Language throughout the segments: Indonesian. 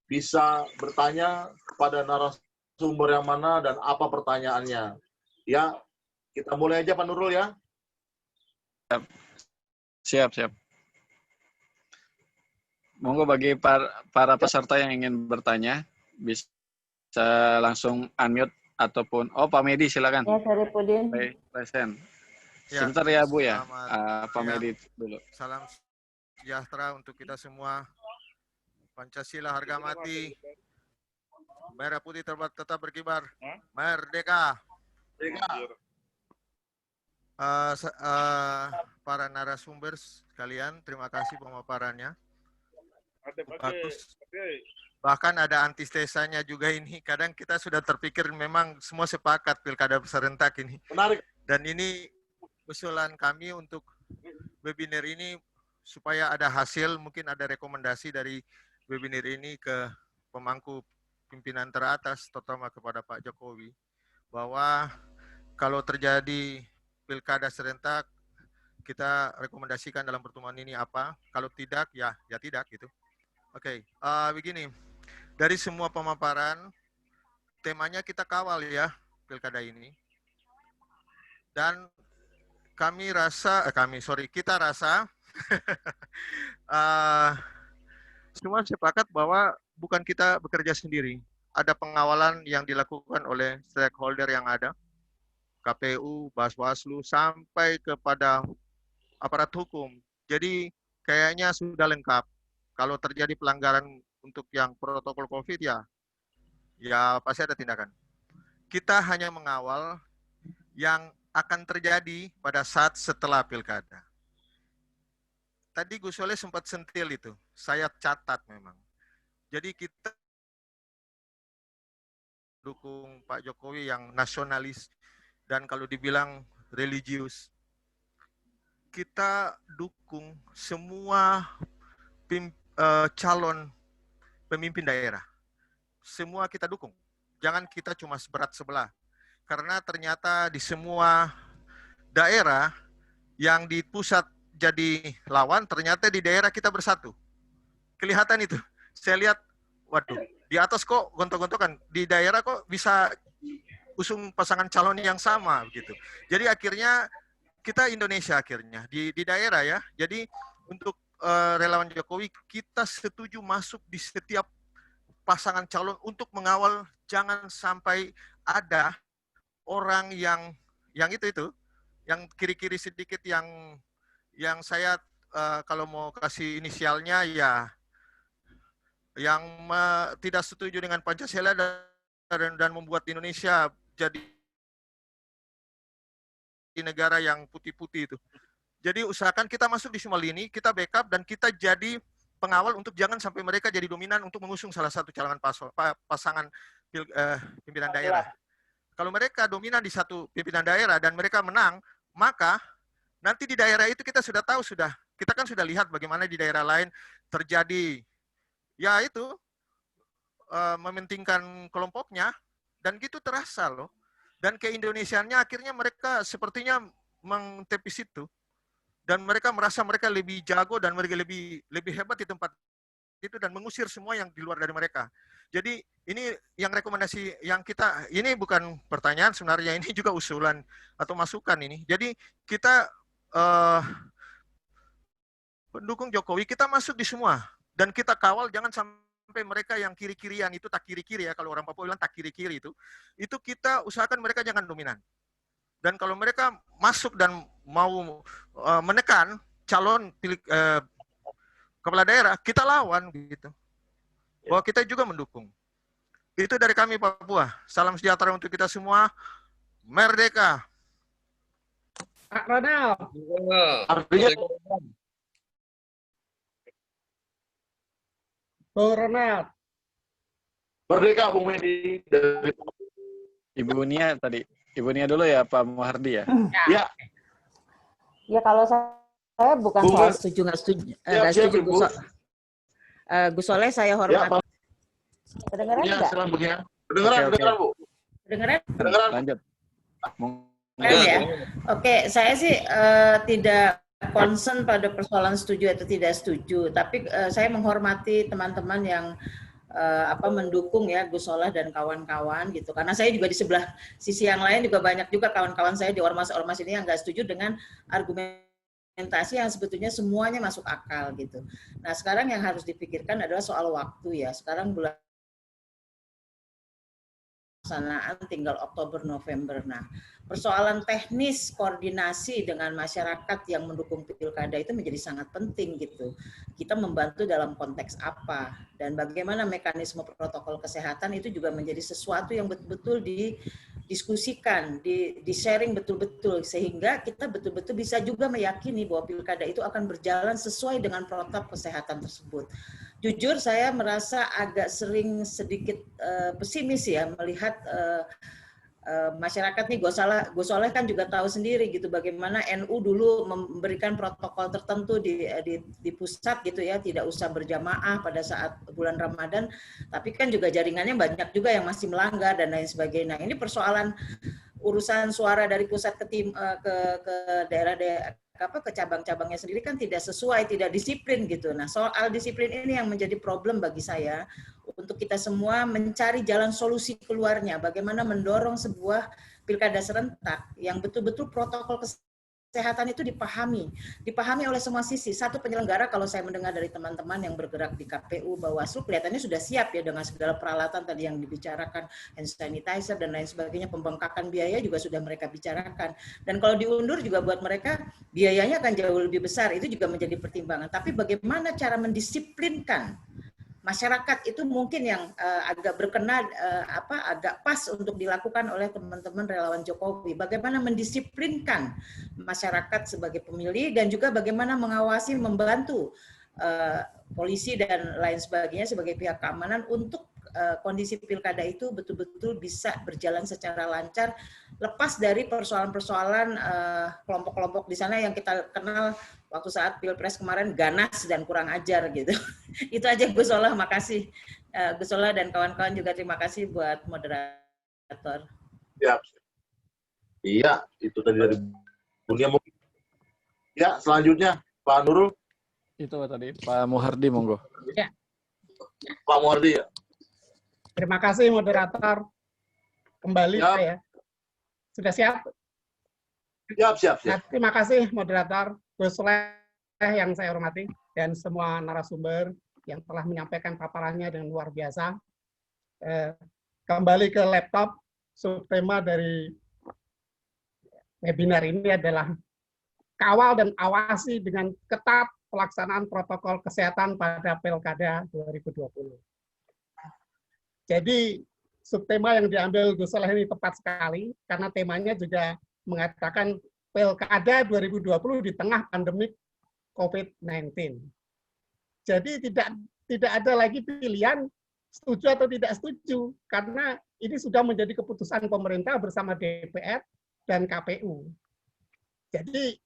bisa bertanya kepada narasumber yang mana dan apa pertanyaannya. Ya, kita mulai aja Pak Nurul ya. Siap, siap. Monggo bagi para peserta yang ingin bertanya, bisa langsung unmute ataupun, Pak Medi silakan. Ya, Saripudin. Baik, present. Ya, Sebentar ya Bu ya, Pak siang. Medi dulu. Salam sejahtera untuk kita semua. Pancasila harga mati. Merah putih tetap berkibar. Merdeka. Para narasumber sekalian, terima kasih pemaparannya. Bagus. Bahkan ada antitesanya juga ini. Kadang kita sudah terpikir memang semua sepakat pilkada serentak ini. Menarik. Dan ini usulan kami untuk webinar ini supaya ada hasil, mungkin ada rekomendasi dari webinar ini ke pemangku pimpinan teratas, terutama kepada Pak Jokowi, bahwa kalau terjadi pilkada serentak, kita rekomendasikan dalam pertemuan ini apa, kalau tidak, ya tidak gitu. Oke, begini, dari semua pemaparan, temanya kita kawal ya, pilkada ini. Dan kita rasa semua sepakat bahwa bukan kita bekerja sendiri. Ada pengawalan yang dilakukan oleh stakeholder yang ada, KPU, Bawaslu, sampai kepada aparat hukum. Jadi kayaknya sudah lengkap. Kalau terjadi pelanggaran untuk yang protokol COVID ya pasti ada tindakan. Kita hanya mengawal yang akan terjadi pada saat setelah pilkada. Tadi Gus Soleh sempat sentil itu, saya catat memang. Jadi kita dukung Pak Jokowi yang nasionalis dan kalau dibilang religius. Kita dukung semua calon pemimpin daerah. Semua kita dukung. Jangan kita cuma seberat sebelah. Karena ternyata di semua daerah yang di pusat jadi lawan, ternyata di daerah kita bersatu. Kelihatan itu. Saya lihat, waduh, di atas kok gontok-gontokan. Di daerah kok bisa usung pasangan calon yang sama gitu. Jadi akhirnya kita Indonesia akhirnya di daerah ya. Jadi untuk relawan Jokowi kita setuju masuk di setiap pasangan calon untuk mengawal jangan sampai ada orang yang itu yang kiri-kiri sedikit yang saya kalau mau kasih inisialnya ya yang tidak setuju dengan Pancasila dan membuat Indonesia jadi negara yang putih-putih itu. Jadi usahakan kita masuk di semua lini, kita backup dan kita jadi pengawal untuk jangan sampai mereka jadi dominan untuk mengusung salah satu calon pasangan pimpinan daerah. Kalau mereka dominan di satu pimpinan daerah dan mereka menang, maka nanti di daerah itu kita sudah tahu kita kan sudah lihat bagaimana di daerah lain terjadi ya itu mementingkan kelompoknya dan gitu terasa loh. Dan keindonesiaannya akhirnya mereka sepertinya mengtepis itu. Dan mereka merasa mereka lebih jago dan mereka lebih hebat di tempat itu dan mengusir semua yang di luar dari mereka. Jadi ini yang rekomendasi yang kita, ini bukan pertanyaan sebenarnya, ini juga usulan atau masukan ini. Jadi kita pendukung Jokowi, kita masuk di semua. Dan kita kawal jangan sampai mereka yang kiri-kirian itu tak kiri-kiri ya, kalau orang Papua bilang tak kiri-kiri itu kita usahakan mereka jangan dominan. Dan kalau mereka masuk dan mau menekan calon kepala daerah, kita lawan gitu. Bahwa kita juga mendukung. Itu dari kami Papua. Salam sejahtera untuk kita semua. Merdeka. Pak Ronald. Artinya Bung Ronald. merdeka Bung Medi. Ibu Nia tadi. Ibu Nia dulu ya Pak Muhardi ya? Ya. Ya kalau saya bukan soal setuju nggak setuju. Nggak setuju Gus Soleh saya hormat. Kedengeran Ya, enggak? silakan Bu Nia. Kedengeran Bu. Kedengeran? Lanjut. Ya. Oke, saya sih tidak concern pada persoalan setuju atau tidak setuju, tapi saya menghormati teman-teman yang mendukung ya Gus Soleh dan kawan-kawan gitu. Karena saya juga di sebelah sisi yang lain juga banyak juga kawan-kawan saya di ormas-ormas ini yang nggak setuju dengan argumentasi yang sebetulnya semuanya masuk akal gitu. Nah sekarang yang harus dipikirkan adalah soal waktu ya. Sekarang bulan pelaksanaan tinggal Oktober November. Nah, persoalan teknis koordinasi dengan masyarakat yang mendukung pilkada itu menjadi sangat penting gitu. Kita membantu dalam konteks apa dan bagaimana mekanisme protokol kesehatan itu juga menjadi sesuatu yang betul-betul didiskusikan, di-sharing betul-betul sehingga kita betul-betul bisa juga meyakini bahwa pilkada itu akan berjalan sesuai dengan protokol kesehatan tersebut. Jujur saya merasa agak sering sedikit pesimis ya melihat masyarakat nih. Gus Soleh kan juga tahu sendiri gitu bagaimana NU dulu memberikan protokol tertentu di pusat gitu ya, tidak usah berjamaah pada saat bulan Ramadan, tapi kan juga jaringannya banyak juga yang masih melanggar dan lain sebagainya. Nah, ini persoalan urusan suara dari pusat ke daerah-daerah ke cabang-cabangnya sendiri kan tidak sesuai, tidak disiplin gitu. Nah, soal disiplin ini yang menjadi problem bagi saya untuk kita semua mencari jalan solusi keluarnya. Bagaimana mendorong sebuah pilkada serentak yang betul-betul protokol kesehatan itu dipahami oleh semua sisi. Satu penyelenggara, kalau saya mendengar dari teman-teman yang bergerak di KPU, Bawaslu, kelihatannya sudah siap ya dengan segala peralatan tadi yang dibicarakan, hand sanitizer dan lain sebagainya, pembengkakan biaya juga sudah mereka bicarakan. Dan kalau diundur juga buat mereka biayanya akan jauh lebih besar, itu juga menjadi pertimbangan. Tapi bagaimana cara mendisiplinkan masyarakat itu mungkin yang agak berkenan, agak pas untuk dilakukan oleh teman-teman relawan Jokowi. Bagaimana mendisiplinkan masyarakat sebagai pemilih dan juga bagaimana mengawasi, membantu polisi dan lain sebagainya sebagai pihak keamanan untuk kondisi pilkada itu betul-betul bisa berjalan secara lancar, lepas dari persoalan-persoalan kelompok-kelompok di sana yang kita kenal waktu saat Pilpres kemarin ganas dan kurang ajar gitu. Itu aja Gus Soleh, makasih. Gus Soleh dan kawan-kawan juga terima kasih buat moderator. Ya. Iya, itu tadi dari dunia mungkin. Ya, selanjutnya Pak Nurul. Itu tadi Pak Muhardi, monggo. Ya. Pak Muhardi. Ya. Terima kasih moderator. Kembali Siap. saya. Sudah siap? Siap. Nah, terima kasih moderator Gus Soleh yang saya hormati dan semua narasumber yang telah menyampaikan paparannya dengan luar biasa. Kembali ke laptop, subtema dari webinar ini adalah kawal dan awasi dengan ketat pelaksanaan protokol kesehatan pada Pilkada 2020. Jadi subtema yang diambil Gus Soleh ini tepat sekali karena temanya juga mengatakan Pilkada 2020 di tengah pandemik COVID-19. Jadi tidak ada lagi pilihan setuju atau tidak setuju karena ini sudah menjadi keputusan pemerintah bersama DPR dan KPU. Jadi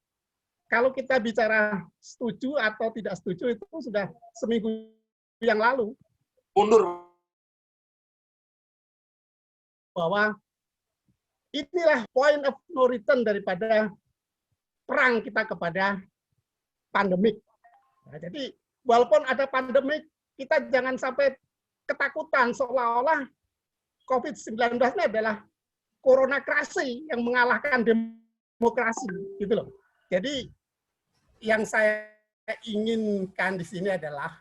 kalau kita bicara setuju atau tidak setuju itu sudah seminggu yang lalu. Mundur. Bahwa inilah point of no return daripada perang kita kepada pandemik. Nah, jadi walaupun ada pandemik, kita jangan sampai ketakutan seolah-olah COVID-19 ini adalah koronokrasi yang mengalahkan demokrasi, gitu loh. Jadi yang saya inginkan di sini adalah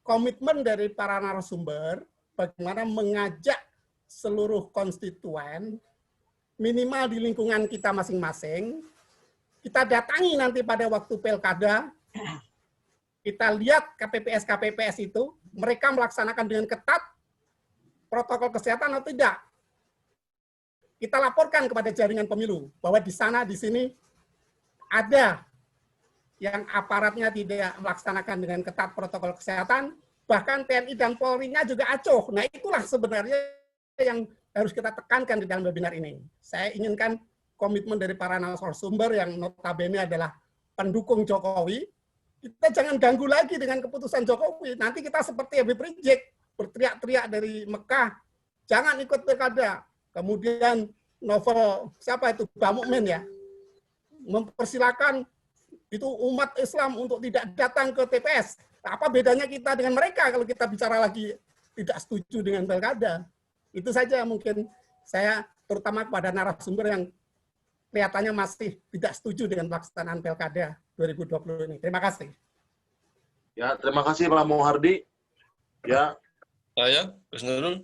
komitmen dari para narasumber bagaimana mengajak seluruh konstituen minimal di lingkungan kita masing-masing. Kita datangi nanti pada waktu pilkada, kita lihat KPPS itu, mereka melaksanakan dengan ketat protokol kesehatan atau tidak. Kita laporkan kepada jaringan pemilu bahwa di sana, di sini ada yang aparatnya tidak melaksanakan dengan ketat protokol kesehatan, bahkan TNI dan Polri-nya juga acuh. Nah, itulah sebenarnya yang harus kita tekankan di dalam webinar ini. Saya inginkan komitmen dari para narasumber yang notabene adalah pendukung Jokowi. Kita jangan ganggu lagi dengan keputusan Jokowi. Nanti kita seperti Habib Rizik, berteriak-teriak dari Mekah, jangan ikut pilkada. Kemudian novel siapa itu, Pak Mukmin ya, mempersilakan itu umat Islam untuk tidak datang ke TPS. Apa bedanya kita dengan mereka kalau kita bicara lagi tidak setuju dengan pilkada? Itu saja mungkin saya terutama kepada narasumber yang kelihatannya masih tidak setuju dengan pelaksanaan pilkada 2020 ini. Terima kasih. Ya, terima kasih Pak Muhardi. Ya, Saya, Gus Nurul.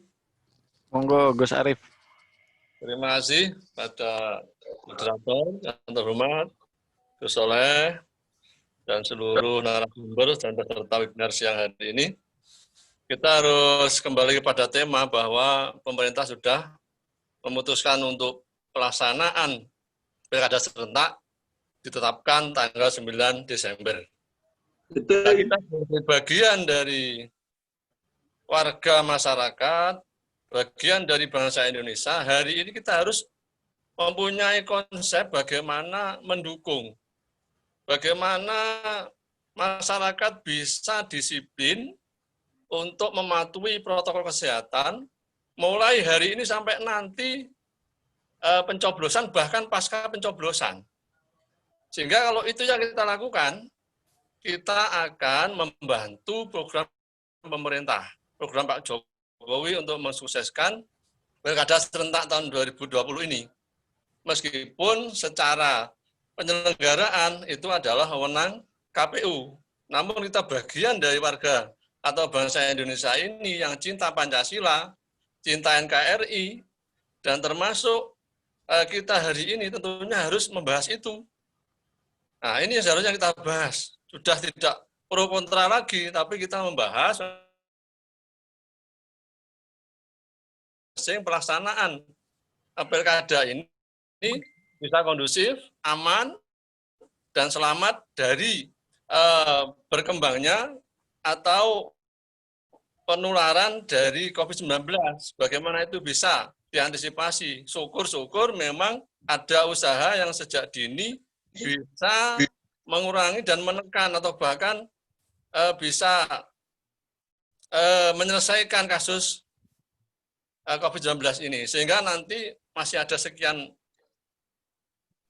Monggo Gus Arif. Terima kasih pada moderator yang terhormat, Gus Soleh, dan seluruh narasumber dan peserta webinar siang hari ini. Kita harus kembali kepada tema bahwa pemerintah sudah memutuskan untuk pelaksanaan pilkada serentak ditetapkan tanggal 9 Desember. Nah, kita sebagai bagian dari warga masyarakat, bagian dari bangsa Indonesia, hari ini kita harus mempunyai konsep bagaimana mendukung, bagaimana masyarakat bisa disiplin untuk mematuhi protokol kesehatan, mulai hari ini sampai nanti pencoblosan, bahkan pasca pencoblosan. Sehingga kalau itu yang kita lakukan, kita akan membantu program pemerintah, program Pak Jokowi untuk mensukseskan pilkada serentak tahun 2020 ini. Meskipun secara penyelenggaraan itu adalah wewenang KPU. Namun kita bagian dari warga atau bangsa Indonesia ini yang cinta Pancasila, cinta NKRI, dan termasuk kita hari ini tentunya harus membahas itu. Nah, ini seharusnya kita bahas. Sudah tidak pro kontra lagi, tapi kita membahas pelaksanaan pilkada ini bisa kondusif, aman, dan selamat dari berkembangnya atau penularan dari COVID-19. Bagaimana itu bisa diantisipasi? Syukur-syukur memang ada usaha yang sejak dini bisa mengurangi dan menekan atau bahkan bisa menyelesaikan kasus COVID-19 ini. Sehingga nanti masih ada sekian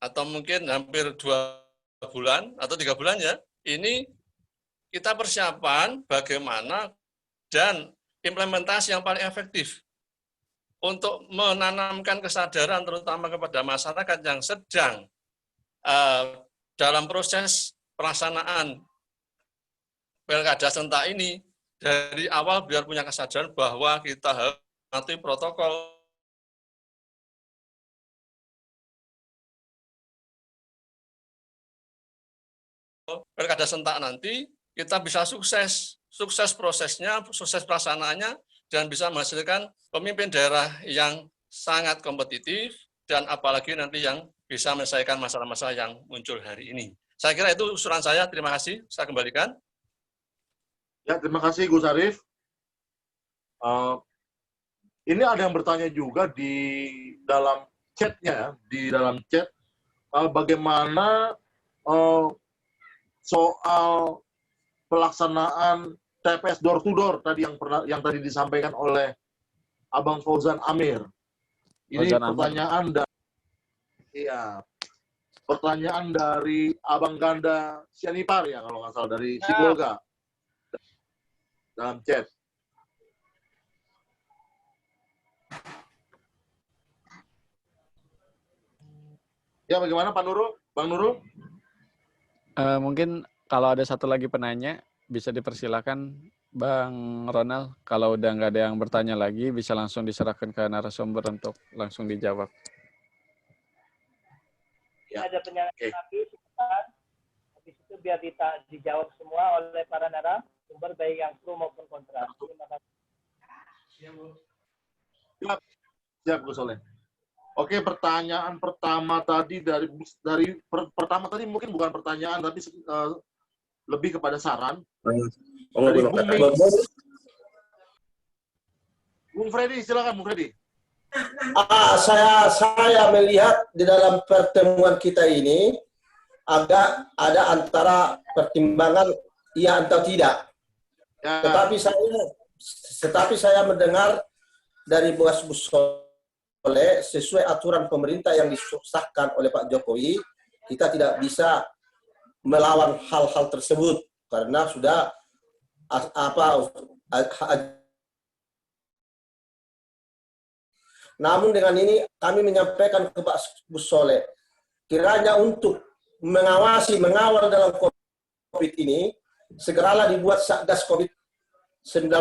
atau mungkin hampir 2 bulan atau 3 bulan ya, ini kita persiapan bagaimana dan implementasi yang paling efektif untuk menanamkan kesadaran terutama kepada masyarakat yang sedang dalam proses pelaksanaan pilkada serentak ini dari awal biar punya kesadaran bahwa kita harus mematuhi protokol pilkada serentak nanti kita bisa sukses prosesnya, sukses pelaksanaannya, dan bisa menghasilkan pemimpin daerah yang sangat kompetitif dan apalagi nanti yang bisa menyelesaikan masalah-masalah yang muncul hari ini. Saya kira itu usulan saya. Terima kasih. Saya kembalikan. ya terima kasih Gus Arif. Ini ada yang bertanya juga di dalam chatnya, di dalam chat, bagaimana soal pelaksanaan TPS door to door tadi yang tadi disampaikan oleh Abang Fauzan Amir. Ini pertanyaan dari Abang Ganda Sianipar ya kalau nggak salah dari Sibolga dalam chat. Ya bagaimana Pak Nurul? Bang Nurul? Mungkin kalau ada satu lagi penanya, bisa dipersilakan Bang Ronald. Kalau udah nggak ada yang bertanya lagi, bisa langsung diserahkan ke narasumber untuk langsung dijawab. Ya. Ada penyampaian lagi, habis itu biar dijawab semua oleh para narasumber, baik yang pro maupun kontra. Terima kasih. Siap, Gus Soleh. Oke, pertanyaan pertama tadi pertama tadi mungkin bukan pertanyaan tapi lebih kepada saran. Dari Bung Freddy, silakan Bung Freddy. Saya melihat di dalam pertemuan kita ini agak ada antara pertimbangan iya atau tidak. Ya. Tetapi saya mendengar dari Bos Soleh, sesuai aturan pemerintah yang disahkan oleh Pak Jokowi, kita tidak bisa melawan hal-hal tersebut karena sudah Namun dengan ini kami menyampaikan ke Pak Gus Soleh, kiranya untuk mengawal dalam COVID ini, segeralah dibuat Satgas COVID-19,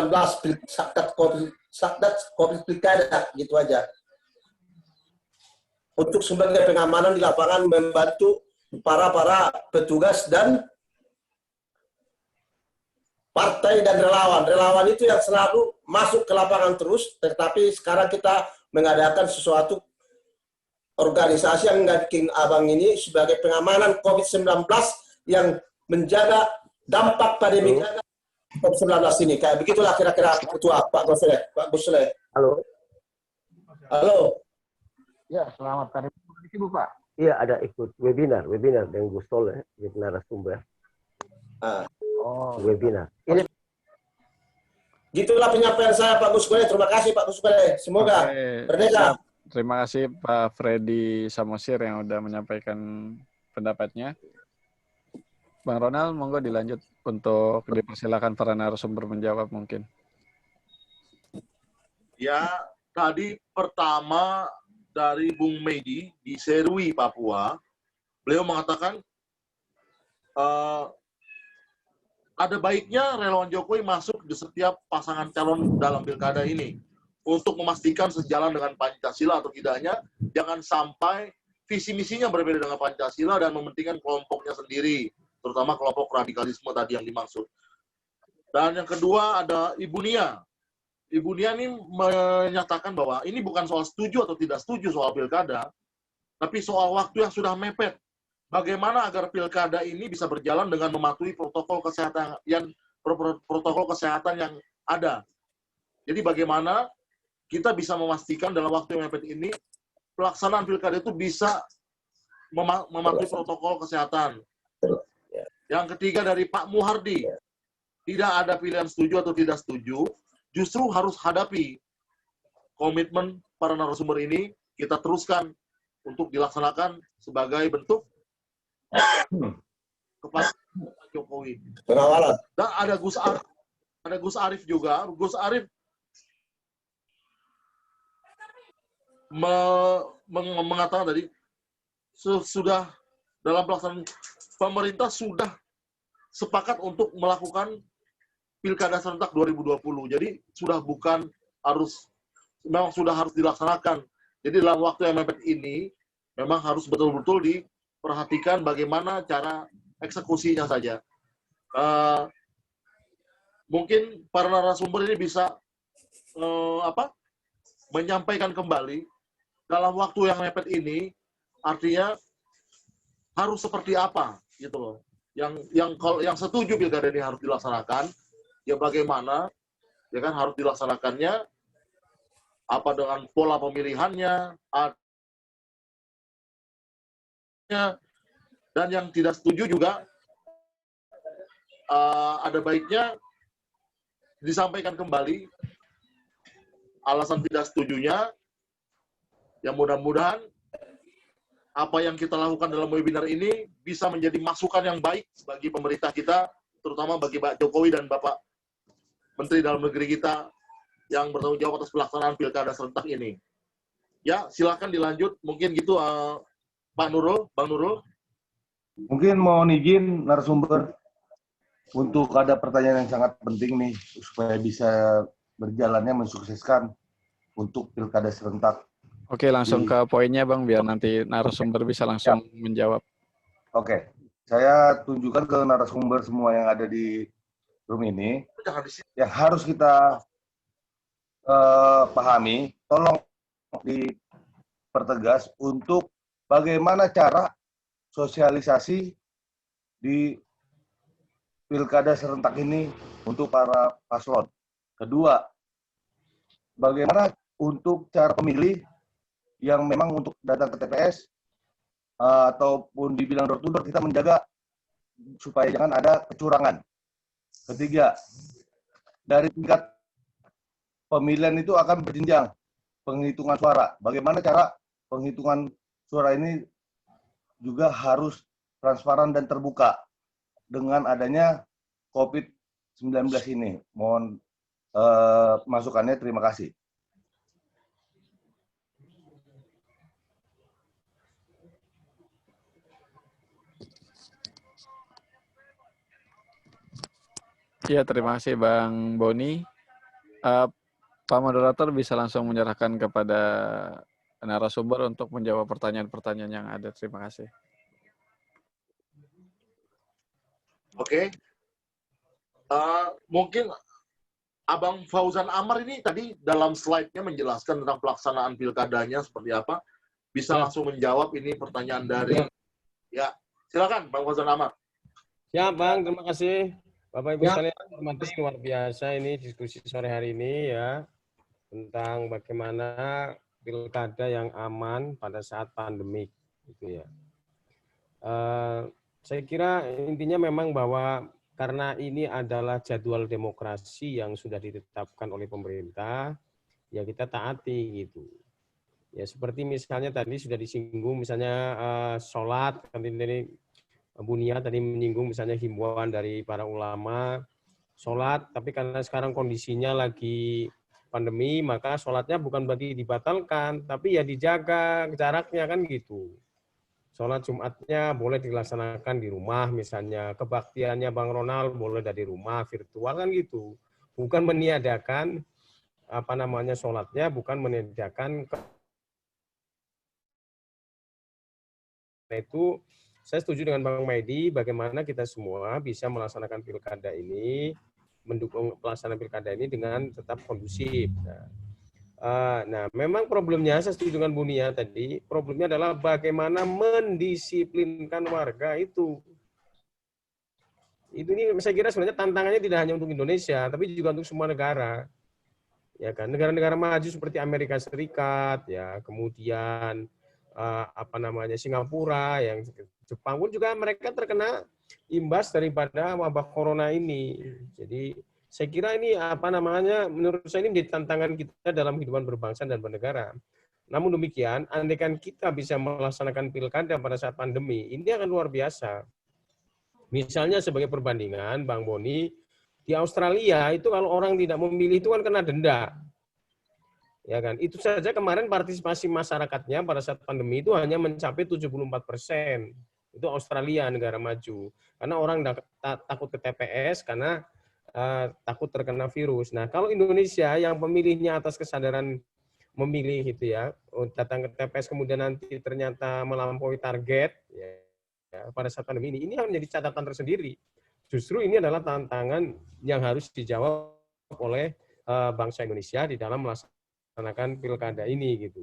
Satgas COVID Pilkada, gitu aja. Untuk sebagai pengamanan di lapangan, membantu para petugas dan partai dan relawan. Relawan itu yang selalu masuk ke lapangan terus, tetapi sekarang kita mengadakan sesuatu organisasi yang menggantikan Abang ini sebagai pengamanan COVID-19 yang menjaga dampak pandemi COVID-19 ini. Kayak begitulah kira-kira Ketua Pak Gus Soleh. Halo. Halo. Ya, selamat hari Ibu Pak. Iya, ada ikut webinar dengan Gus Soleh, narasumber. Webinar. Ini gitulah penyampaian saya Pak Gus Soleh. Terima kasih Pak Gus Soleh. Semoga merdeka. Terima kasih Pak Freddy Samosir yang sudah menyampaikan pendapatnya. Bang Ronald, monggo dilanjut untuk dipersilakan para narasumber menjawab mungkin. Ya, tadi pertama dari Bung Medi di Serui, Papua, beliau mengatakan ada baiknya relawan Jokowi masuk di setiap pasangan calon dalam pilkada ini untuk memastikan sejalan dengan Pancasila atau tidaknya, jangan sampai visi misinya berbeda dengan Pancasila dan mementingkan kelompoknya sendiri, terutama kelompok radikalisme tadi yang dimaksud. Dan yang kedua ada Ibu Nia. Ibu Nia ini menyatakan bahwa ini bukan soal setuju atau tidak setuju soal pilkada, tapi soal waktu yang sudah mepet. Bagaimana agar pilkada ini bisa berjalan dengan mematuhi protokol kesehatan yang ada. Jadi bagaimana kita bisa memastikan dalam waktu yang mepet ini pelaksanaan pilkada itu bisa mematuhi protokol kesehatan. Yang ketiga dari Pak Muhardi, tidak ada pilihan setuju atau tidak setuju, justru harus hadapi komitmen para narasumber ini, kita teruskan untuk dilaksanakan sebagai bentuk kepada Jokowi. Dan ada Gus Arif juga. Gus Arif mengatakan tadi sudah dalam pelaksanaan pemerintah sudah sepakat untuk melakukan pilkada serentak 2020. Jadi sudah memang sudah harus dilaksanakan. Jadi dalam waktu yang mepet ini memang harus betul-betul diperhatikan bagaimana cara eksekusinya saja. Mungkin para narasumber ini bisa menyampaikan kembali dalam waktu yang mepet ini, artinya harus seperti apa gitu loh. Yang setuju pilkada ini harus dilaksanakan, ya bagaimana, ya kan harus dilaksanakannya, apa dengan pola pemilihannya, dan yang tidak setuju juga ada baiknya disampaikan kembali alasan tidak setujunya. Yang mudah-mudahan apa yang kita lakukan dalam webinar ini bisa menjadi masukan yang baik bagi pemerintah kita, terutama bagi Pak Jokowi dan Bapak Menteri Dalam Negeri kita yang bertanggung jawab atas pelaksanaan pilkada serentak ini. Ya, silakan dilanjut. Mungkin gitu, Pak Nurul, Bang Nurul. Mungkin mohon izin narasumber untuk ada pertanyaan yang sangat penting nih supaya bisa berjalannya mensukseskan untuk pilkada serentak. Oke, langsung ke poinnya Bang, biar nanti narasumber bisa langsung menjawab. Oke, saya tunjukkan ke narasumber semua yang ada di room ini, yang harus kita pahami, tolong dipertegas untuk bagaimana cara sosialisasi di pilkada serentak ini untuk para paslon. Kedua, bagaimana untuk cara pemilih yang memang untuk datang ke TPS ataupun dibilang door to door, kita menjaga supaya jangan ada kecurangan. Ketiga, dari tingkat pemilihan itu akan berjenjang penghitungan suara. Bagaimana cara penghitungan suara ini juga harus transparan dan terbuka dengan adanya COVID-19 19 ini. Mohon masukannya, terima kasih. Ya, terima kasih Bang Boni. Pak Moderator bisa langsung menyerahkan kepada narasumber untuk menjawab pertanyaan-pertanyaan yang ada. Terima kasih. Oke. Mungkin Abang Fauzan Amar ini tadi dalam slide-nya menjelaskan tentang pelaksanaan pilkadanya seperti apa. Bisa langsung menjawab ini pertanyaan dari... Ya, silakan Bang Fauzan Amar. Ya Bang, terima kasih. Bapak Ibu sekalian, hormati luar biasa ini diskusi sore hari ini ya tentang bagaimana pilkada yang aman pada saat pandemik gitu ya. Saya kira intinya memang bahwa karena ini adalah jadwal demokrasi yang sudah ditetapkan oleh pemerintah, ya kita taati gitu. Ya seperti misalnya tadi sudah disinggung misalnya sholat, dari Bu Nia tadi menyinggung misalnya himbauan dari para ulama, sholat, tapi karena sekarang kondisinya lagi pandemi, maka sholatnya bukan berarti dibatalkan, tapi ya dijaga jaraknya kan gitu. Sholat Jumatnya boleh dilaksanakan di rumah misalnya, kebaktiannya Bang Ronald boleh dari rumah, virtual kan gitu. Bukan meniadakan sholatnya, bukan meniadakan. Nah itu saya setuju dengan Bang Maidi, bagaimana kita semua bisa melaksanakan pilkada ini, mendukung pelaksanaan pilkada ini dengan tetap kondusif. Nah, memang problemnya, saya setuju dengan Bu Nia tadi, problemnya adalah bagaimana mendisiplinkan warga itu. Itu ini saya kira sebenarnya tantangannya tidak hanya untuk Indonesia, tapi juga untuk semua negara. Ya kan, negara-negara maju seperti Amerika Serikat, ya, kemudian Singapura, yang Jepang pun juga mereka terkena imbas daripada wabah corona ini. Jadi saya kira ini menurut saya ini menjadi tantangan kita dalam kehidupan berbangsa dan bernegara. Namun demikian, andaikan kita bisa melaksanakan pilkada pada saat pandemi, ini akan luar biasa. Misalnya sebagai perbandingan, Bang Boni, di Australia itu kalau orang tidak memilih itu kan kena denda. Ya kan, itu saja kemarin partisipasi masyarakatnya pada saat pandemi itu hanya mencapai 74%. Itu Australia, negara maju. Karena orang takut ke TPS karena takut terkena virus. Nah, kalau Indonesia yang pemilihnya atas kesadaran memilih gitu ya, datang ke TPS kemudian nanti ternyata melampaui target ya, pada saat pandemi ini akan menjadi catatan tersendiri. Justru ini adalah tantangan yang harus dijawab oleh bangsa Indonesia di dalam melaksanakan pilkada ini gitu.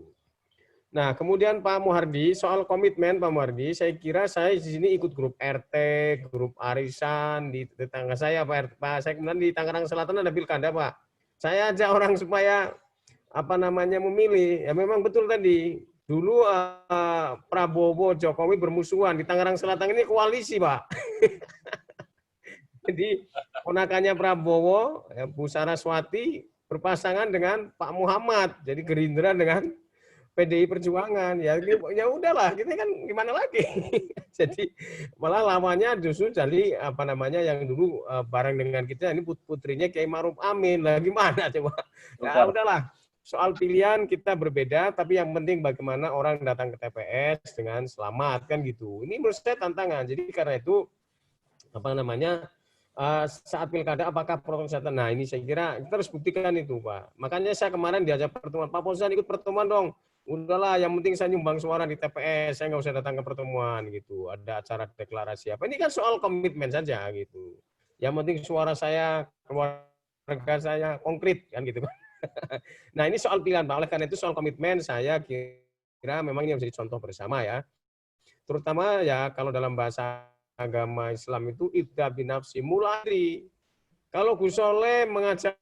Nah, kemudian Pak Muhardi, soal komitmen Pak Muhardi, saya kira saya di sini ikut grup RT, grup arisan di tetangga saya Pak. Saya kemudian di Tangerang Selatan ada pilkada Pak. Saya ajak orang supaya memilih. Ya memang betul tadi. Dulu Prabowo Jokowi bermusuhan, di Tangerang Selatan ini koalisi Pak. Jadi ponakannya Prabowo, Bu Saraswati berpasangan dengan Pak Muhammad. Jadi Gerindra dengan PDI Perjuangan. Ya udahlah, kita kan gimana lagi. Jadi malah lamanya justru jadi yang dulu bareng dengan kita ini putrinya Kiai Ma'ruf Amin. Lah gimana coba? Ya udahlah. Soal pilihan kita berbeda, tapi yang penting bagaimana orang datang ke TPS dengan selamat kan gitu. Ini menurut saya tantangan. Jadi karena itu saat pilkada apakah protokol kesehatan? Nah ini saya kira kita harus buktikan itu Pak. Makanya saya kemarin diajak pertemuan, Pak Fauzan ikut pertemuan dong. Udahlah, yang penting saya nyumbang suara di TPS, saya nggak usah datang ke pertemuan gitu. Ada acara deklarasi apa? Ini kan soal komitmen saja gitu. Yang penting suara saya, keluarga saya konkret kan gitu. Nah ini soal pilihan Pak. Oleh karena itu soal komitmen saya kira memang ini menjadi contoh bersama ya. Terutama ya kalau dalam bahasa agama Islam itu ibda binafsi mulai. Kalau Gus Soleh mengajak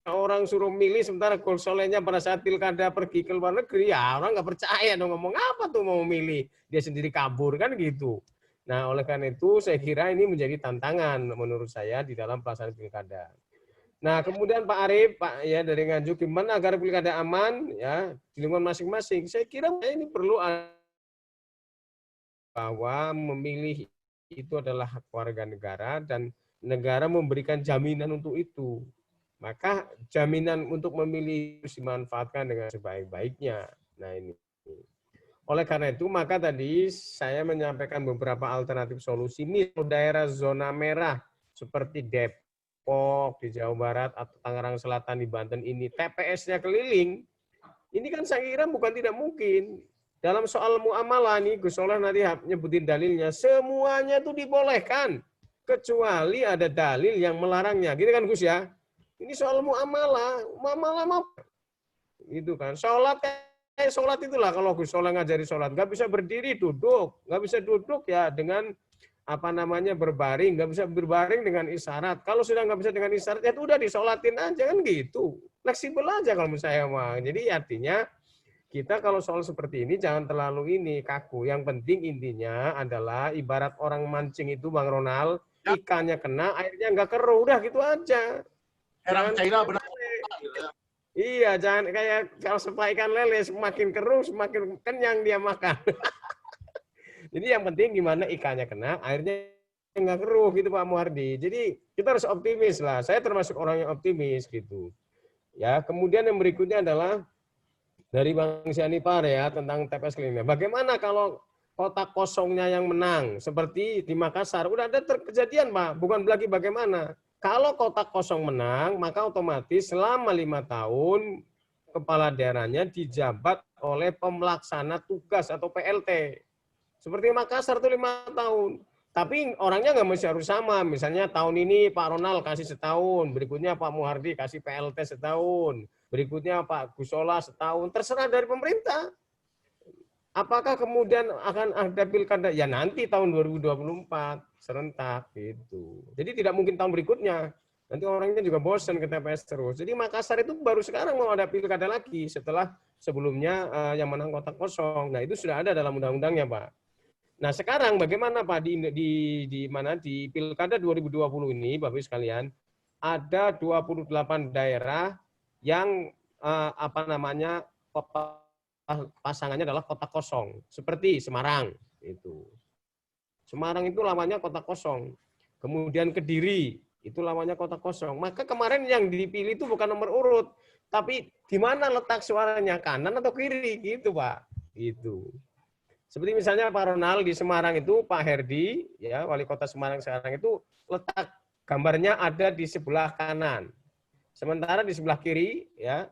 orang suruh milih sementara Gus Solehnya pada saat pilkada pergi ke luar negeri, ya orang nggak percaya dong, ngomong apa tuh mau milih, dia sendiri kabur kan gitu. Nah oleh karena itu saya kira ini menjadi tantangan menurut saya di dalam pelaksanaan pilkada. Nah kemudian Pak Arief, Pak ya dari Nganjuk, gimana agar pilkada aman ya di lingkungan masing-masing? Saya kira ini perlu bahwa memilih itu adalah hak warga negara dan negara memberikan jaminan untuk itu. Maka jaminan untuk memilih harus dimanfaatkan dengan sebaik-baiknya. Nah ini. Oleh karena itu, maka tadi saya menyampaikan beberapa alternatif solusi. Misal daerah zona merah seperti Depok di Jawa Barat atau Tangerang Selatan di Banten ini, TPS-nya keliling. Ini kan saya kira bukan tidak mungkin. Dalam soal muamalah nih, Gus Solah nanti nyebutin dalilnya, semuanya itu dibolehkan. Kecuali ada dalil yang melarangnya. Gitu kan Gus ya? Ini soal muamalah. Muamalah mau. Gitu kan. Sholat itulah kalau Gus Solah ngajari sholat. Nggak bisa berdiri, duduk. Nggak bisa duduk ya dengan berbaring. Nggak bisa berbaring dengan isyarat. Kalau sudah nggak bisa dengan isyarat, ya udah disolatin aja kan gitu. Fleksibel aja kalau menurut saya mah. Jadi artinya kita kalau soal seperti ini jangan terlalu kaku. Yang penting intinya adalah ibarat orang mancing itu Bang Ronald, ikannya kena, airnya nggak keruh. Udah gitu aja. Herang China benar. Iya, jangan kayak kalau sepak ikan lele, semakin keruh, semakin kenyang dia makan. Jadi yang penting gimana ikannya kena, airnya nggak keruh gitu Pak Muhardi. Jadi kita harus optimis lah. Saya termasuk orang yang optimis gitu. Ya, kemudian yang berikutnya adalah dari Bang Sianipar ya tentang TPS kelilingnya. Bagaimana kalau kota kosongnya yang menang seperti di Makassar? Udah ada kejadian Pak, bukan lagi bagaimana. Kalau kota kosong menang, maka otomatis selama 5 tahun kepala daerahnya dijabat oleh pemelaksana tugas atau PLT. Seperti Makassar itu 5 tahun. Tapi orangnya nggak mesti harus sama. Misalnya tahun ini Pak Ronald kasih setahun, berikutnya Pak Muhardi kasih PLT setahun, berikutnya Pak Gus Solah setahun. Terserah dari pemerintah. Apakah kemudian akan ada pilkada? Ya nanti tahun 2024 serentak gitu. Jadi tidak mungkin tahun berikutnya. Nanti orangnya juga bosan ke TPS terus. Jadi Makassar itu baru sekarang mau ada pilkada lagi setelah sebelumnya yang menang kota kosong. Nah itu sudah ada dalam undang-undangnya Pak. Nah sekarang bagaimana Pak di pilkada 2020 ini Bapak Ibu sekalian ada 28 daerah yang pasangannya adalah kota kosong, seperti Semarang itu. Semarang itu lawannya kota kosong. Kemudian Kediri itu lawannya kota kosong. Maka kemarin yang dipilih itu bukan nomor urut, tapi di mana letak suaranya, kanan atau kiri gitu, Pak. Gitu. Seperti misalnya Pak Ronald di Semarang itu Pak Herdi, ya wali kota Semarang sekarang itu letak gambarnya ada di sebelah kanan. Sementara di sebelah kiri, ya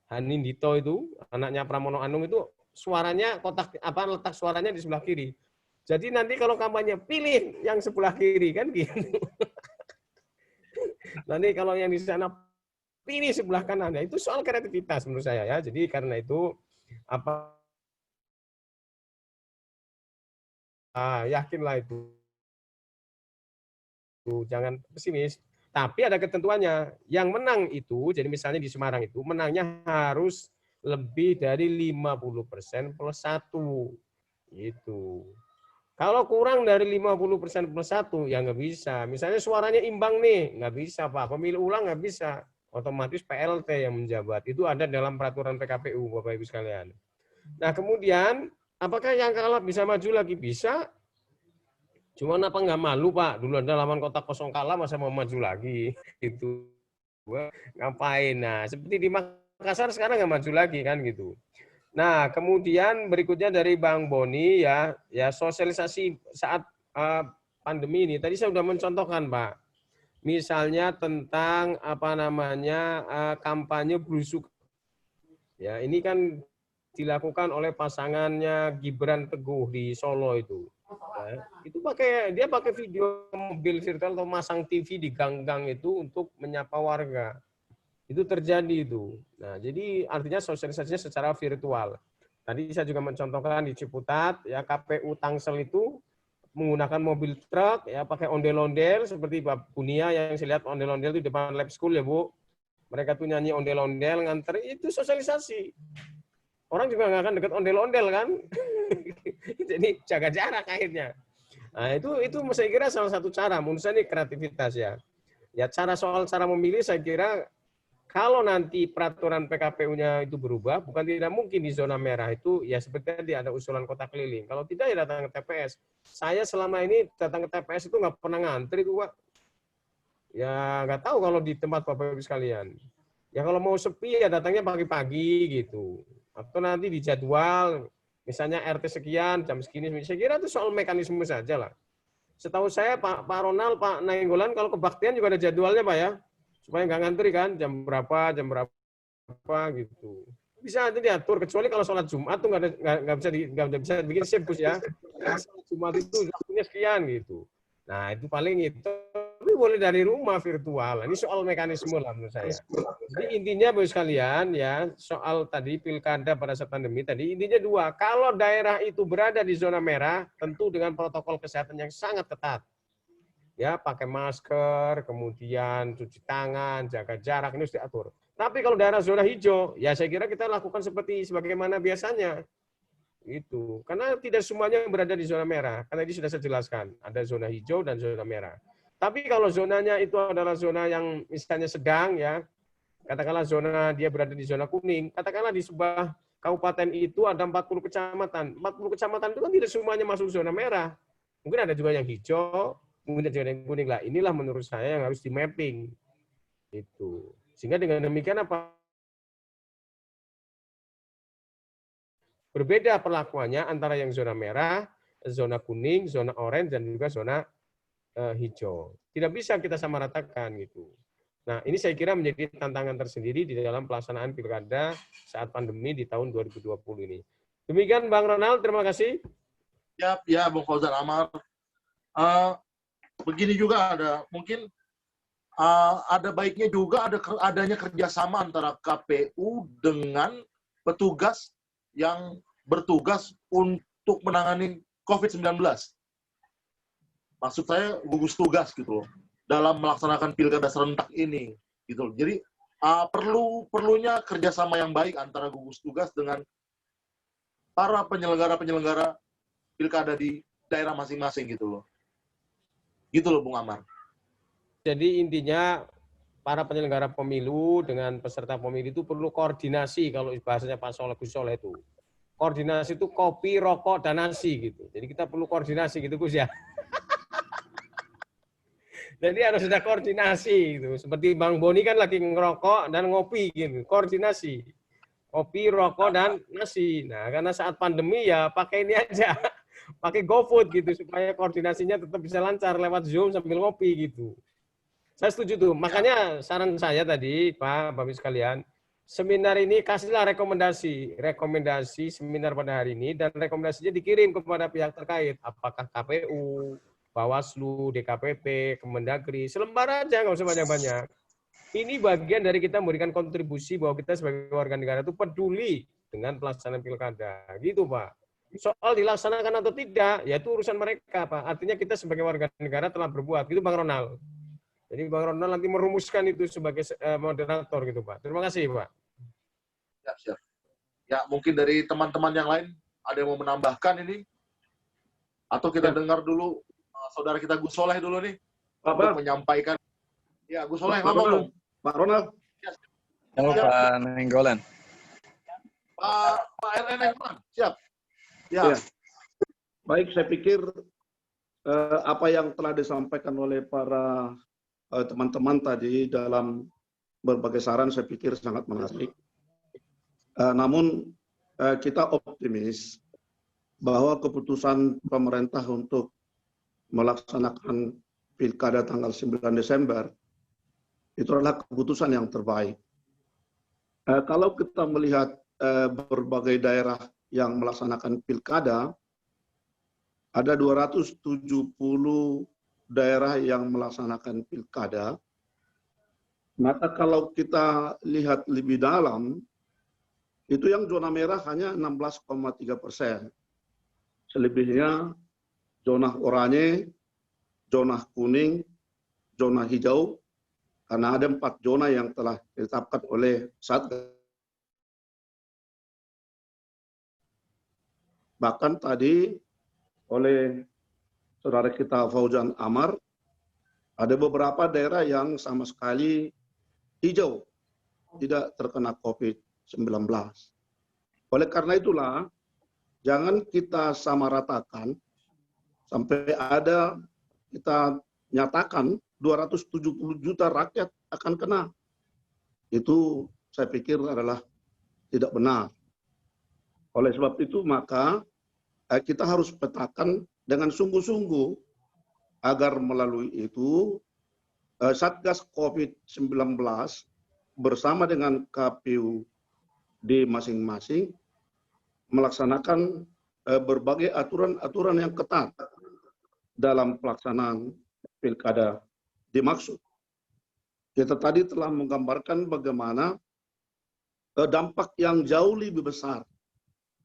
Hanindito itu anaknya Pramono Anung itu suaranya letak suaranya di sebelah kiri. Jadi nanti kalau kampanye pilih yang sebelah kiri kan gitu. Nanti kalau yang di sana pilih sebelah kanan, ya itu soal kreativitas menurut saya ya. Jadi karena itu yakinlah itu. Jangan pesimis. Tapi ada ketentuannya. Yang menang itu, jadi misalnya di Semarang itu, menangnya harus lebih dari 50% plus 1. Gitu. Kalau kurang dari 50% plus 1, ya nggak bisa. Misalnya suaranya imbang nih, nggak bisa Pak. Pemilu ulang nggak bisa. Otomatis PLT yang menjabat. Itu ada dalam peraturan PKPU, Bapak Ibu sekalian. Nah kemudian, apakah yang kalah bisa maju lagi? Bisa. Cuman apa nggak malu Pak? Dulu ada lawan kota kosong kalah masa mau maju lagi itu ngapain? Nah seperti di Makassar sekarang nggak maju lagi kan gitu. Nah kemudian berikutnya dari Bang Boni ya sosialisasi saat pandemi ini tadi saya sudah mencontohkan Pak. Misalnya tentang kampanye belusuk. Ya ini kan dilakukan oleh pasangannya Gibran Teguh di Solo itu. Ya, itu dia pakai video mobil virtual atau masang TV di gang-gang itu untuk menyapa warga. Itu terjadi itu. Nah, jadi artinya sosialisasinya secara virtual. Tadi saya juga mencontohkan di Ciputat, ya KPU Tangsel itu menggunakan mobil truk, ya pakai ondel-ondel seperti Mbak Bunia yang saya lihat ondel-ondel di depan lab school ya Bu. Mereka tuh nyanyi ondel-ondel nganter, itu sosialisasi. Orang juga nggak akan dekat ondel-ondel kan. Jadi jaga jarak akhirnya. Nah, itu saya kira salah satu cara. Menurut saya ini kreativitas ya. Ya soal cara memilih saya kira kalau nanti peraturan PKPU-nya itu berubah, bukan tidak mungkin di zona merah itu ya seperti tadi ada usulan kota keliling. Kalau tidak ya datang ke TPS. Saya selama ini datang ke TPS itu nggak pernah ngantri itu Pak. Ya nggak tahu kalau di tempat Bapak Ibu sekalian. Ya kalau mau sepi ya datangnya pagi-pagi gitu. Atau nanti di jadwal, misalnya RT sekian, jam segini. Saya kira itu soal mekanisme saja lah. Setahu saya Pak Ronald, Pak Nainggolan, kalau kebaktian juga ada jadwalnya Pak ya. Supaya nggak ngantri kan, jam berapa gitu. Bisa aja diatur, kecuali kalau sholat Jumat tuh nggak bisa bikin shift Gus ya. Sholat Jumat itu waktunya sekian gitu. Nah itu paling itu, tapi boleh dari rumah virtual. Ini soal mekanisme lah menurut saya. Jadi intinya Bapak sekalian ya, soal tadi pilkada pada saat pandemi tadi, intinya dua. Kalau daerah itu berada di zona merah, tentu dengan protokol kesehatan yang sangat ketat. Ya, pakai masker, kemudian cuci tangan, jaga jarak, ini harus diatur. Tapi kalau daerah zona hijau, ya saya kira kita lakukan sebagaimana biasanya. Itu. Karena tidak semuanya berada di zona merah. Karena ini sudah saya jelaskan. Ada zona hijau dan zona merah. Tapi kalau zonanya itu adalah zona yang misalnya sedang, ya, katakanlah zona dia berada di zona kuning, katakanlah di sebuah kabupaten itu ada 40 kecamatan. 40 kecamatan itu kan tidak semuanya masuk zona merah. Mungkin ada juga yang hijau, mungkin ada juga yang kuning. Lah, inilah menurut saya yang harus di mapping. Itu. Sehingga dengan demikian apa? Berbeda perlakuannya antara yang zona merah, zona kuning, zona oranye, dan juga zona hijau. Tidak bisa kita samaratakan gitu. Nah, ini saya kira menjadi tantangan tersendiri di dalam pelaksanaan pilkada saat pandemi di tahun 2020 ini. Demikian Bang Ronald, terima kasih. Ya, Bung Fauzan Amar. Begini juga ada, mungkin ada baiknya juga adanya kerjasama antara KPU dengan petugas yang bertugas untuk menangani COVID-19. Maksud saya gugus tugas gitu loh, dalam melaksanakan pilkada serentak ini gitu loh. Jadi perlunya kerjasama yang baik antara gugus tugas dengan para penyelenggara pilkada di daerah masing-masing gitu loh. Gitu loh Bung Amar. Jadi intinya para penyelenggara pemilu dengan peserta pemilu itu perlu koordinasi, kalau bahasanya Pak Gus Soleh itu. Koordinasi itu kopi, rokok, dan nasi gitu. Jadi kita perlu koordinasi gitu Gus ya. Jadi harus ada koordinasi gitu. Seperti Bang Boni kan lagi ngerokok dan ngopi gitu. Koordinasi. Kopi, rokok, dan nasi. Nah, karena saat pandemi ya pakai ini aja. Pakai GoFood gitu supaya koordinasinya tetap bisa lancar lewat Zoom sambil ngopi gitu. Saya setuju tuh. Makanya saran saya tadi, Pak, Bapak sekalian, seminar ini kasihlah rekomendasi seminar pada hari ini, dan rekomendasinya dikirim kepada pihak terkait. Apakah KPU, Bawaslu, DKPP, Kemendagri, selembar aja, nggak usah banyak-banyak. Ini bagian dari kita memberikan kontribusi bahwa kita sebagai warga negara itu peduli dengan pelaksanaan pilkada. Gitu, Pak. Soal dilaksanakan atau tidak, ya itu urusan mereka, Pak. Artinya kita sebagai warga negara telah berbuat. Gitu, Bang Ronald. Jadi Bang Ronald nanti merumuskan itu sebagai moderator gitu Pak. Terima kasih Pak. Siap. Ya mungkin dari teman-teman yang lain ada yang mau menambahkan ini? Atau kita dengar dulu saudara kita Gus Soleh dulu nih. Untuk menyampaikan. Ya Gus Soleh, ngomong dong. Pak Ronald. Halo Pak Nainggolan. Pak Nainggolan, siap. Ya. Baik, saya pikir apa yang telah disampaikan oleh para teman-teman tadi dalam berbagai saran saya pikir sangat menarik. Namun kita optimis bahwa keputusan pemerintah untuk melaksanakan pilkada tanggal 9 Desember itu adalah keputusan yang terbaik. Kalau kita melihat berbagai daerah yang melaksanakan pilkada, ada 270 daerah yang melaksanakan pilkada, maka kalau kita lihat lebih dalam, itu yang zona merah hanya 16,3%. Selebihnya zona oranye, zona kuning, zona hijau, karena ada 4 zona yang telah ditetapkan oleh Satgas. Bahkan tadi oleh saudara kita Fauzan Amar, ada beberapa daerah yang sama sekali hijau, tidak terkena COVID-19. Oleh karena itulah, jangan kita samaratakan sampai ada kita nyatakan 270 juta rakyat akan kena. Itu saya pikir adalah tidak benar. Oleh sebab itu maka kita harus petakan dengan sungguh-sungguh agar melalui itu Satgas COVID-19 bersama dengan KPU di masing-masing melaksanakan berbagai aturan-aturan yang ketat dalam pelaksanaan pilkada dimaksud. Kita tadi telah menggambarkan bagaimana dampak yang jauh lebih besar.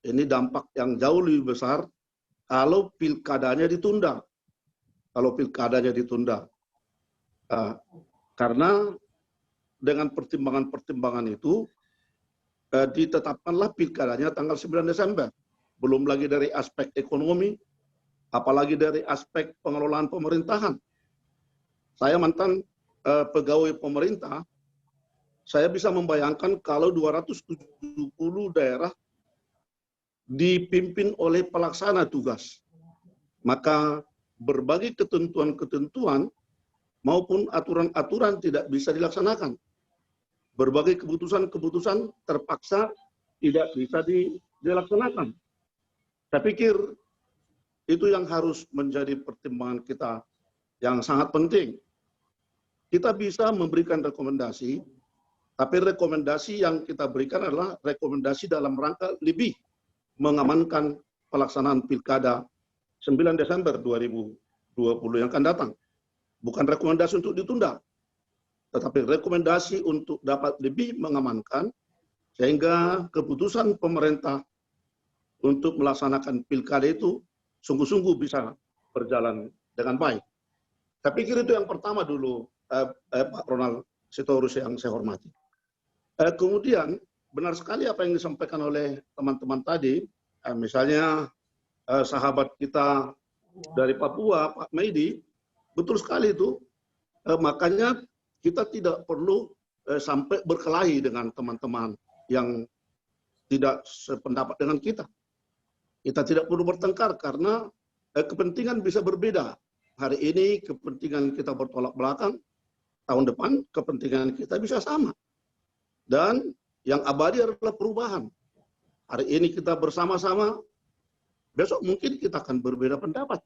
Ini dampak yang jauh lebih besar kalau pilkadanya ditunda. Kalau pilkadanya ditunda. Karena dengan pertimbangan-pertimbangan itu ditetapkanlah pilkadanya tanggal 9 Desember. Belum lagi dari aspek ekonomi, apalagi dari aspek pengelolaan pemerintahan. Saya mantan pegawai pemerintah, saya bisa membayangkan kalau 270 daerah dipimpin oleh pelaksana tugas. Maka berbagai ketentuan-ketentuan maupun aturan-aturan tidak bisa dilaksanakan. Berbagai keputusan-keputusan terpaksa tidak bisa dilaksanakan. Saya pikir itu yang harus menjadi pertimbangan kita yang sangat penting. Kita bisa memberikan rekomendasi, tapi rekomendasi yang kita berikan adalah rekomendasi dalam rangka lebih mengamankan pelaksanaan pilkada 9 Desember 2020 yang akan datang. Bukan rekomendasi untuk ditunda, tetapi rekomendasi untuk dapat lebih mengamankan sehingga keputusan pemerintah untuk melaksanakan pilkada itu sungguh-sungguh bisa berjalan dengan baik. Saya pikir itu yang pertama dulu, Pak Ronald Sitorus yang saya hormati. Kemudian, benar sekali apa yang disampaikan oleh teman-teman tadi, misalnya sahabat kita dari Papua, Pak Meidi, betul sekali itu. Makanya kita tidak perlu sampai berkelahi dengan teman-teman yang tidak sependapat dengan kita. Kita tidak perlu bertengkar karena kepentingan bisa berbeda. Hari ini kepentingan kita bertolak belakang, tahun depan kepentingan kita bisa sama. Dan yang abadi adalah perubahan. Hari ini kita bersama-sama, besok mungkin kita akan berbeda pendapat.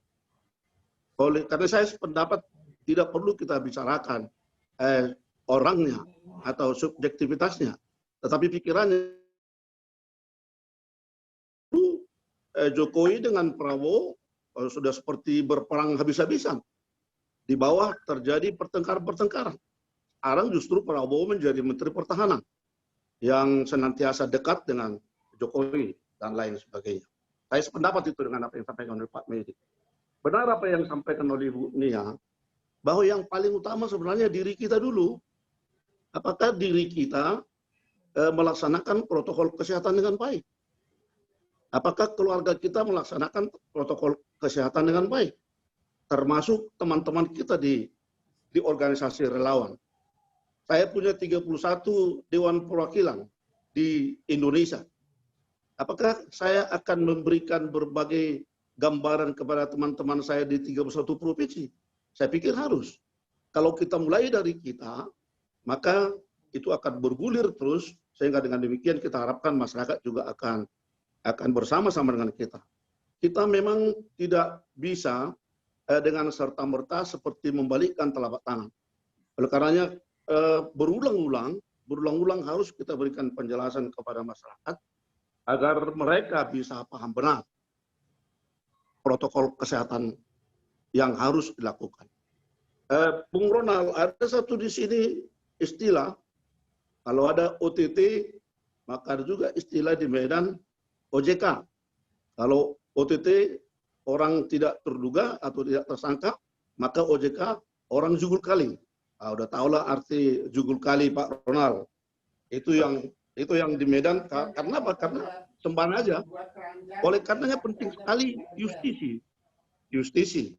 Karena saya sependapat tidak perlu kita bicarakan orangnya atau subjektivitasnya, tetapi pikirannya. Jokowi dengan Prabowo sudah seperti berperang habis-habisan. Di bawah terjadi pertengkaran-pertengkaran. Sekarang justru Prabowo menjadi Menteri Pertahanan yang senantiasa dekat dengan Jokowi dan lain sebagainya. Saya sependapat itu dengan apa yang disampaikan oleh Pak Medi. Benar apa yang disampaikan oleh Ibu Nia, bahwa yang paling utama sebenarnya diri kita dulu. Apakah diri kita melaksanakan protokol kesehatan dengan baik? Apakah keluarga kita melaksanakan protokol kesehatan dengan baik? Termasuk teman-teman kita di organisasi relawan. Saya punya 31 Dewan Perwakilan di Indonesia. Apakah saya akan memberikan berbagai gambaran kepada teman-teman saya di 31 provinsi? Saya pikir harus. Kalau kita mulai dari kita, maka itu akan bergulir terus, sehingga dengan demikian kita harapkan masyarakat juga akan bersama-sama dengan kita. Kita memang tidak bisa dengan serta-merta seperti membalikkan telapak tangan. Oleh karenanya berulang-ulang harus kita berikan penjelasan kepada masyarakat agar mereka bisa paham benar protokol kesehatan yang harus dilakukan. Bung Ronald, ada satu di sini istilah, kalau ada OTT, maka ada juga istilah di Medan OJK. Kalau OTT orang tidak terduga atau tidak tersangka, maka OJK orang jugul kali. Udah tahulah arti jugul kali, Pak Ronald. Itu yang di Medan. Karena apa? Karena sembahana aja. Oleh karenanya penting sekali justisi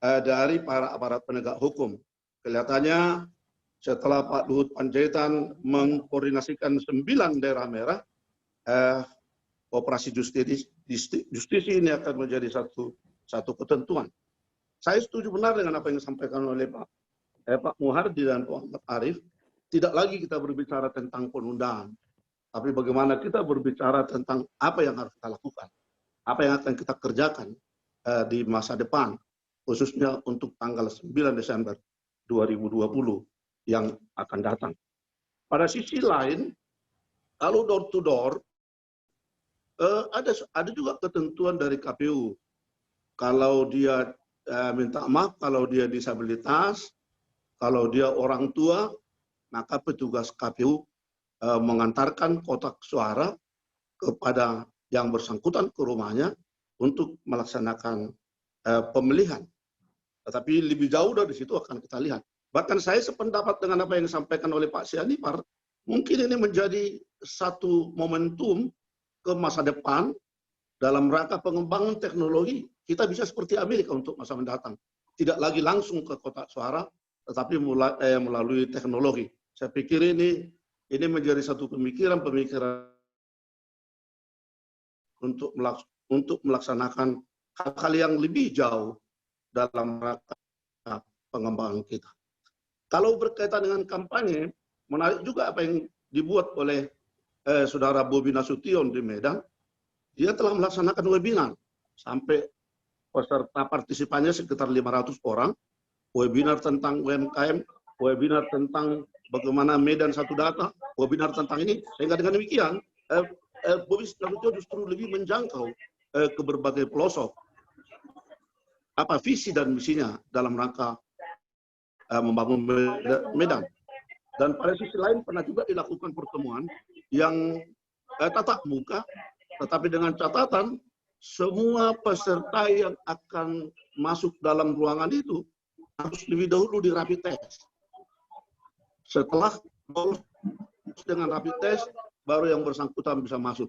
dari para aparat penegak hukum. Kelihatannya setelah Pak Luhut Panjaitan mengkoordinasikan 9 daerah merah, operasi justisi ini akan menjadi satu ketentuan. Saya setuju benar dengan apa yang disampaikan oleh Pak Pak Muhardi dan Pak Ahmad Arief, tidak lagi kita berbicara tentang penundaan, tapi bagaimana kita berbicara tentang apa yang harus kita lakukan, apa yang akan kita kerjakan di masa depan, khususnya untuk tanggal 9 Desember 2020 yang akan datang. Pada sisi lain, kalau door to door, ada juga ketentuan dari KPU. Kalau dia minta maaf, kalau dia disabilitas, kalau dia orang tua, maka petugas KPU mengantarkan kotak suara kepada yang bersangkutan ke rumahnya untuk melaksanakan pemilihan. Tetapi lebih jauh dari situ akan kita lihat. Bahkan saya sependapat dengan apa yang disampaikan oleh Pak Sianipar, mungkin ini menjadi satu momentum ke masa depan dalam rangka pengembangan teknologi. Kita bisa seperti Amerika untuk masa mendatang. Tidak lagi langsung ke kotak suara, tetapi melalui teknologi. Saya pikir ini menjadi satu pemikiran untuk melaksanakan hal-hal yang lebih jauh dalam rangka pengembangan kita. Kalau berkaitan dengan kampanye, menarik juga apa yang dibuat oleh Saudara Bobi Nasution di Medan. Dia telah melaksanakan webinar sampai peserta partisipannya sekitar 500 orang, webinar tentang UMKM, webinar tentang bagaimana Medan satu data, webinar tentang ini. Sehingga dengan demikian, Bobi Nasution justru lebih menjangkau ke berbagai pelosok apa visi dan misinya dalam rangka membangun Medan. Dan pada sisi lain pernah juga dilakukan pertemuan yang tatap muka, tetapi dengan catatan semua peserta yang akan masuk dalam ruangan itu harus lebih dahulu di rapid test. Setelah lolos dengan rapid test, baru yang bersangkutan bisa masuk.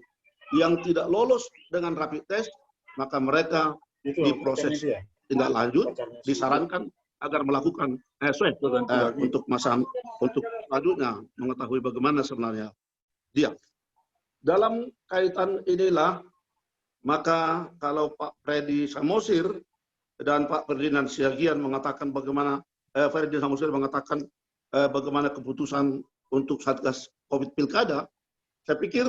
Yang tidak lolos dengan rapid test, maka mereka diproses tindak lanjut, disarankan agar melakukan swab untuk selanjutnya mengetahui bagaimana sebenarnya dia. Dalam kaitan inilah, maka kalau Pak Freddy Samosir dan Pak Ferdinand Siagian mengatakan bagaimana bagaimana keputusan untuk Satgas COVID Pilkada, saya pikir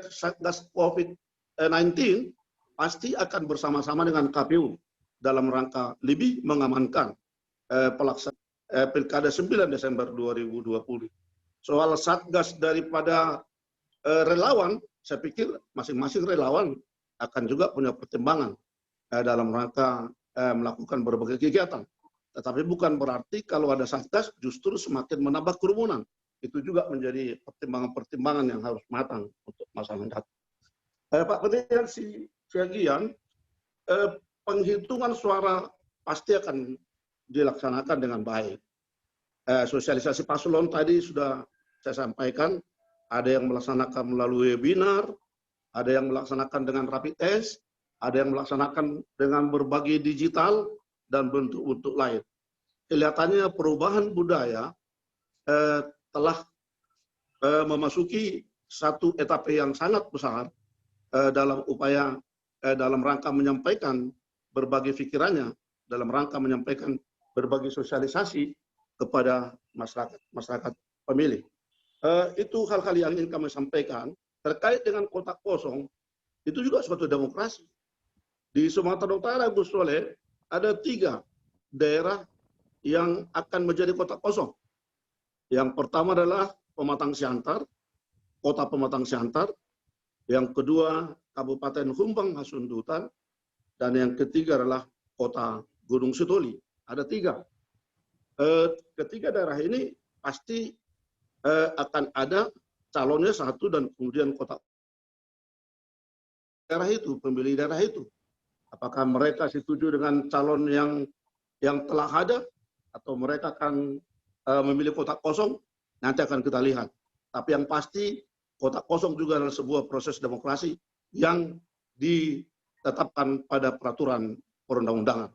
Satgas COVID-19 pasti akan bersama-sama dengan KPU dalam rangka lebih mengamankan pelaksanaan Pilkada 9 Desember 2020. Soal Satgas daripada relawan, saya pikir masing-masing relawan akan juga punya pertimbangan dalam rangka melakukan berbagai kegiatan. Tetapi bukan berarti kalau ada Satgas justru semakin menambah kerumunan. Itu juga menjadi pertimbangan-pertimbangan yang harus matang untuk masa mendatang. Pak Ferdinand Siagian, penghitungan suara pasti akan dilaksanakan dengan baik. Sosialisasi paslon tadi sudah saya sampaikan, ada yang melaksanakan melalui webinar, ada yang melaksanakan dengan rapid test, ada yang melaksanakan dengan berbagai digital, dan bentuk-bentuk lain. Kelihatannya perubahan budaya telah memasuki satu etapa yang sangat besar dalam upaya dalam rangka menyampaikan berbagai pikirannya, dalam rangka menyampaikan berbagai sosialisasi kepada masyarakat pemilih. Itu hal-hal yang ingin kami sampaikan. Terkait dengan kotak kosong, itu juga suatu demokrasi. Di Sumatera Utara, Gus Soleh, ada 3 daerah yang akan menjadi kotak kosong. Yang pertama adalah Pematang Siantar, Kota Pematang Siantar. Yang kedua, Kabupaten Humbang Hasundutan. Dan yang ketiga adalah Kota Gunung Sitoli. Ada 3. Ketiga daerah ini pasti akan ada calonnya 1 dan kemudian kotak daerah itu, pemilih daerah itu. Apakah mereka setuju dengan calon yang telah ada atau mereka akan memilih kotak kosong? Nanti akan kita lihat. Tapi yang pasti kotak kosong juga adalah sebuah proses demokrasi yang ditetapkan pada peraturan perundang-undangan.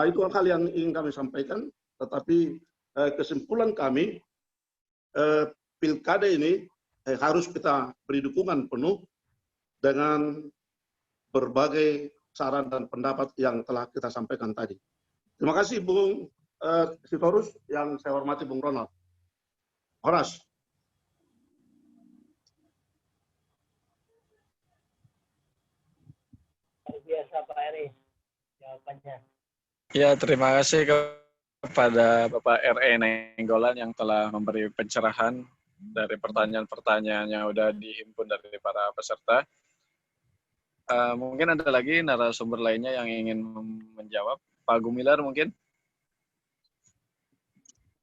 Itu hal yang ingin kami sampaikan. Tetapi kesimpulan kami, pilkada ini harus kita beri dukungan penuh dengan berbagai saran dan pendapat yang telah kita sampaikan tadi. Terima kasih Bung Sitorus yang saya hormati Bung Ronald. Horas. Luar biasa Pak Eri jawabannya. Ya, terima kasih kepada Bapak R.E. Nenggolan yang telah memberi pencerahan dari pertanyaan-pertanyaan yang sudah dihimpun dari para peserta. Mungkin ada lagi narasumber lainnya yang ingin menjawab. Pak Gumilar mungkin?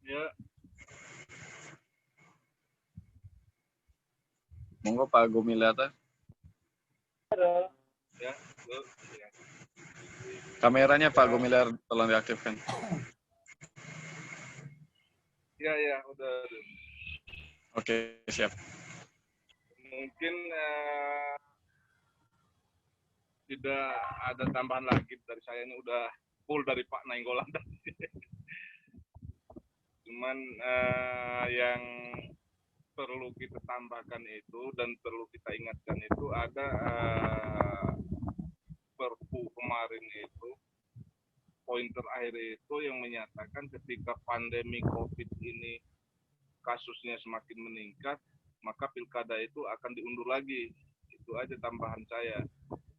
Ya. Monggo Pak Gumilar. Ya. Kameranya Pak Gumilar tolong diaktifkan. Ya, udah. Oke, siap. Mungkin tidak ada tambahan lagi dari saya, ini udah full dari Pak Nainggolan tadi. Cuman yang perlu kita tambahkan itu dan perlu kita ingatkan itu ada Perpu kemarin itu, poin terakhir itu yang menyatakan ketika pandemi COVID ini kasusnya semakin meningkat, maka pilkada itu akan diundur lagi. Itu aja tambahan saya.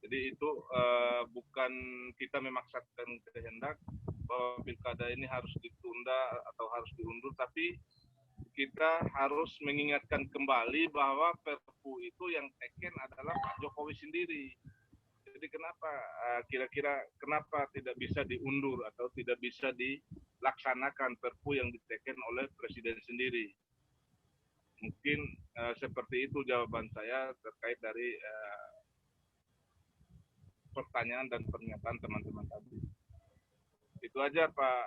Jadi itu bukan kita memaksakan kehendak bahwa pilkada ini harus ditunda atau harus diundur, tapi kita harus mengingatkan kembali bahwa Perpu itu yang teken adalah Pak Jokowi sendiri. Jadi kenapa kira-kira kenapa tidak bisa diundur atau tidak bisa dilaksanakan Perpu yang diteken oleh Presiden sendiri? Mungkin seperti itu jawaban saya terkait dari pertanyaan dan pernyataan teman-teman tadi. Itu aja Pak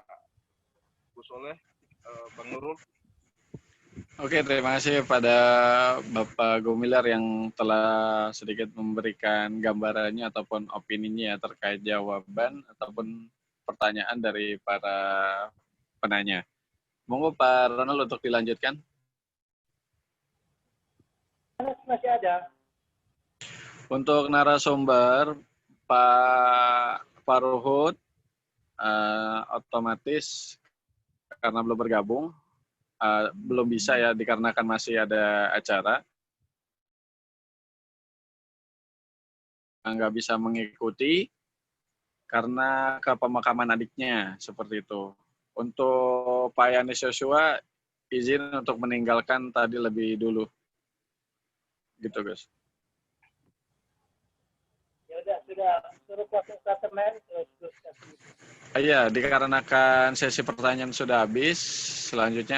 Gusoleh, Bang Nurul. Oke, terima kasih pada Bapak Gumilar yang telah sedikit memberikan gambarannya ataupun opininya terkait jawaban ataupun pertanyaan dari para penanya. Monggo Pak Ronald untuk dilanjutkan. Masih ada. Untuk narasumber Pak Ruhut otomatis karena belum bergabung belum bisa ya dikarenakan masih ada acara, nggak bisa mengikuti karena ke pemakaman adiknya seperti itu. Untuk Pak Yanis Joshua izin untuk meninggalkan tadi lebih dulu, gitu guys. Sudah suruh closing statement terus kasih. Iya, dikarenakan sesi pertanyaan sudah habis, selanjutnya